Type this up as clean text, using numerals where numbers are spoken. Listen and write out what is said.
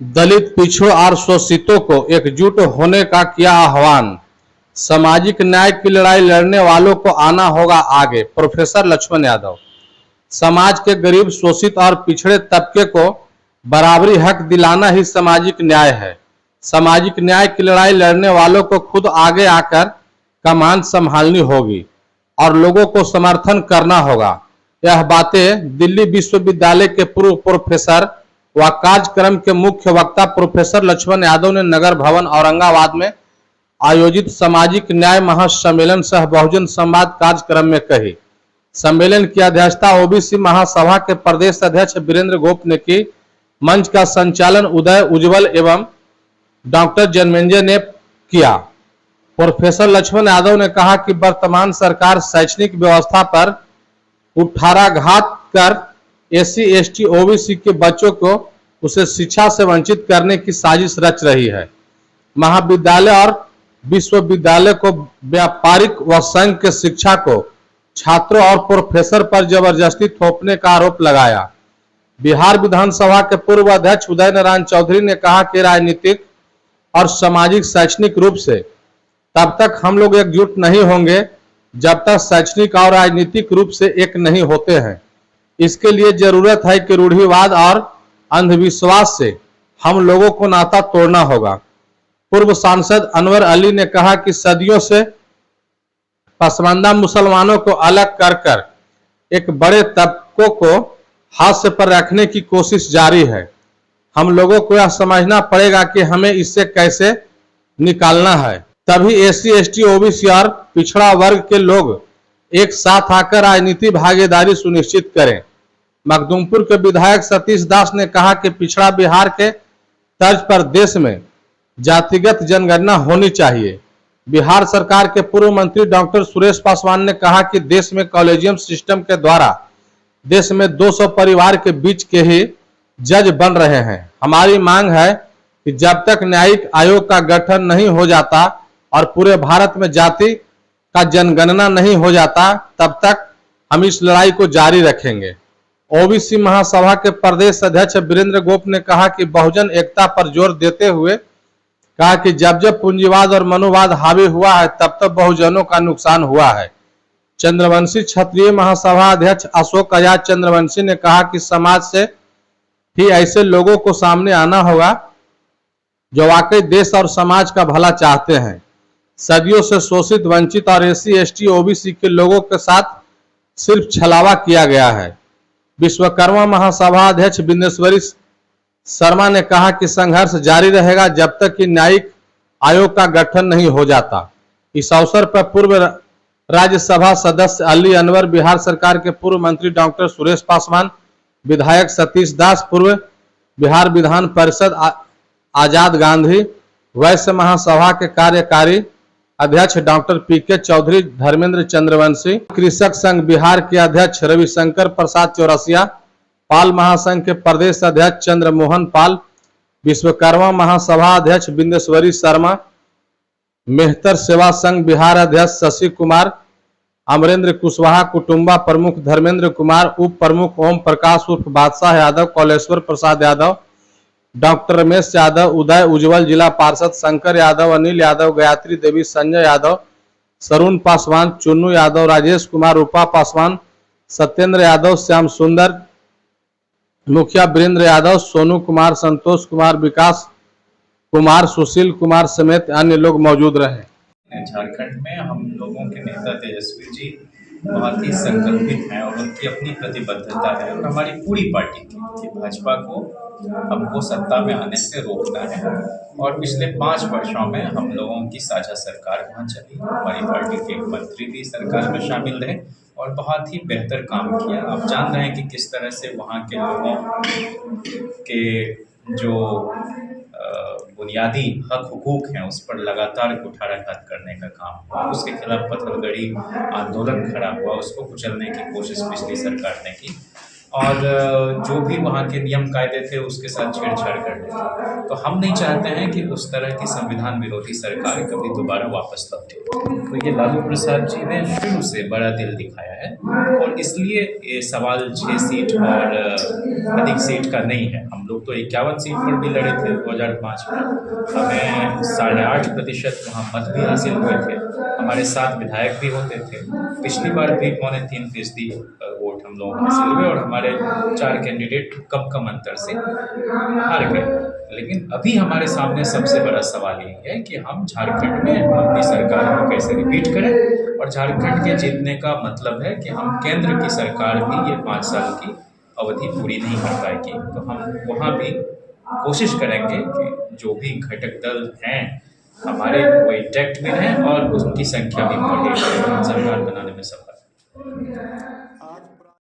दलित, पिछड़ों और शोषितों को एकजुट होने का किया आह्वान। सामाजिक न्याय की लड़ाई लड़ने वालों को आना होगा आगे। प्रोफेसर लक्ष्मण यादव। समाज के गरीब, शोषित और पिछड़े तबके को बराबरी हक दिलाना ही सामाजिक न्याय है। सामाजिक न्याय की लड़ाई लड़ने वालों को खुद आगे आकर कमान संभालनी होगी और लोगों को समर्थन करना होगा। यह बातें दिल्ली विश्वविद्यालय के पूर्व प्रोफेसर व कार्यक्रम के मुख्य वक्ता प्रोफेसर लक्ष्मण यादव ने नगर भवन औरंगाबाद में आयोजित सामाजिक न्याय महासम्मेलन सह बहुजन संवाद कार्यक्रम में कही। सम्मेलन की अध्यक्षता ओबीसी महासभा के प्रदेश अध्यक्ष वीरेंद्र गोप ने की। मंच का संचालन उदय उज्जवल एवं डॉक्टर जन्मेंजय ने किया। प्रोफेसर लक्ष्मण यादव ने कहा कि वर्तमान सरकार शैक्षणिक व्यवस्था पर कुठाराघात कर एससी, एसटी, ओबीसी के बच्चों को उसे शिक्षा से वंचित करने की साजिश रच रही है। महाविद्यालय और विश्वविद्यालय को व्यापारिक व संघ के शिक्षा को छात्रों और प्रोफेसर पर जबरदस्ती थोपने का आरोप लगाया। बिहार विधानसभा के पूर्व अध्यक्ष उदय नारायण चौधरी ने कहा कि राजनीतिक और सामाजिक शैक्षणिक रूप से तब तक हम लोग एकजुट नहीं होंगे जब तक शैक्षणिक और राजनीतिक रूप से एक नहीं होते हैं। इसके लिए जरूरत है कि रूढ़िवाद और अंधविश्वास से हम लोगों को नाता तोड़ना होगा। पूर्व सांसद अनवर अली ने कहा कि सदियों से पसमानदा मुसलमानों को अलग कर कर एक बड़े तबकों को हाथ पर रखने की कोशिश जारी है। हम लोगों को यह समझना पड़ेगा कि हमें इससे कैसे निकालना है। तभी एससी, एसटी, ओबीसी और पिछड़ा वर्ग के लोग एक साथ आकर राजनीति भागीदारी सुनिश्चित करें। मखदूमपुर के विधायक सतीश दास ने कहा कि पिछड़ा बिहार के तर्ज पर देश में जातिगत जनगणना होनी चाहिए। बिहार सरकार के पूर्व मंत्री डॉक्टर सुरेश पासवान ने कहा कि देश में कॉलेजियम सिस्टम के द्वारा देश में 200 परिवार के बीच के ही जज बन रहे हैं। हमारी मांग है कि जब तक न्यायिक आयोग का गठन नहीं हो जाता और पूरे भारत में जाति का जनगणना नहीं हो जाता तब तक हम इस लड़ाई को जारी रखेंगे। ओबीसी महासभा के प्रदेश अध्यक्ष वीरेंद्र गोप ने कहा कि बहुजन एकता पर जोर देते हुए कहा कि जब जब पूंजीवाद और मनुवाद हावी हुआ है तब तब बहुजनों का नुकसान हुआ है। चंद्रवंशी क्षत्रिय महासभा अध्यक्ष अशोक आजाद चंद्रवंशी ने कहा कि समाज से ही ऐसे लोगों को सामने आना होगा जो वाकई देश और समाज का भला चाहते हैं। सदियों से शोषित, वंचित और एससी, एसटी, ओबीसी के लोगों के साथ सिर्फ छलावा किया गया है। विश्वकर्मा महासभा अध्यक्ष बिंदेश्वरी शर्मा ने कहा कि संघर्ष जारी रहेगा जब तक कि न्यायिक आयोग का गठन नहीं हो जाता। इस अवसर पर पूर्व राज्यसभा सदस्य अली अनवर, बिहार सरकार के पूर्व मंत्री डॉक्टर सुरेश पासवान, विधायक सतीश दास, पूर्व बिहार विधान परिषद आजाद गांधी, वैश्य महासभा के कार्यकारी अध्यक्ष डॉक्टर पीके चौधरी, धर्मेंद्र चंद्रवंशी, कृषक संघ बिहार के अध्यक्ष रविशंकर प्रसाद चौरसिया, पाल महासंघ के प्रदेश अध्यक्ष चंद्रमोहन पाल, विश्वकर्मा महासभा अध्यक्ष बिंदेश्वरी शर्मा, मेहतर सेवा संघ बिहार अध्यक्ष शशि कुमार, अमरेंद्र कुशवाहा, कुटुंबा प्रमुख धर्मेंद्र कुमार, उप प्रमुख ओम प्रकाश उर्फ बादशाह यादव, कौलेश्वर प्रसाद यादव, डॉक्टर रमेश यादव, उदय उज्जवल, जिला पार्षद शंकर यादव, अनिल यादव, गायत्री देवी, संजय यादव, सरुण पासवान, चुन्नू यादव, राजेश कुमार, रूपा पासवान, सत्येंद्र यादव, श्याम सुंदर, मुखिया वीरेंद्र यादव, सोनू कुमार, संतोष कुमार, विकास कुमार, सुशील कुमार समेत अन्य लोग मौजूद रहे। झारखंड में हम लोगों के नेता तेजस्वी जी बहुत ही संकल्पित हैं और उनकी अपनी प्रतिबद्धता है और हमारी पूरी पार्टी की कि भाजपा को हमको सत्ता में आने से रोकना है। और पिछले 5 वर्षों में हम लोगों की साझा सरकार वहाँ चली, हमारी पार्टी के एक मंत्री भी सरकार में शामिल रहे और बहुत ही बेहतर काम किया। आप जान रहे हैं कि किस तरह से वहाँ के लोगों के जो बुनियादी हक हुकूक हैं उस पर लगातार कुठाराघात करने का काम हुआ। उसके खिलाफ पत्थलगड़ी आंदोलन खड़ा हुआ, उसको कुचलने की कोशिश पिछली सरकार ने की और जो भी वहाँ के नियम कायदे थे उसके साथ छेड़छाड़ कर रहे थे। तो हम नहीं चाहते हैं कि उस तरह की संविधान विरोधी सरकार कभी दोबारा वापस लौटे। तो ये लालू प्रसाद जी ने शुरू से बड़ा दिल दिखाया है और इसलिए ये सवाल 6 सीट और अधिक सीट का नहीं है। हम लोग तो 51 सीट पर भी लड़े थे 2005 में, हमें 8.5% वहाँ मत भी हासिल हुए थे, हमारे 7 विधायक भी होते थे। पिछली बार भी 3.25% वोट हम लोग हासिल हुए और हमारे 4 कैंडिडेट कम अंतर से हार गए। लेकिन अभी हमारे सामने सबसे बड़ा सवाल यही है कि हम झारखंड में अपनी सरकार को कैसे रिपीट करें, और झारखंड के जीतने का मतलब है कि हम केंद्र की सरकार भी ये 5 साल की अवधि पूरी नहीं कर पाएगी। तो हम वहाँ भी कोशिश करेंगे कि जो भी घटक दल हैं हमारे वो इंटैक्ट में रहें और उनकी संख्या भी बढ़े, हम सरकार बनाने में सफल।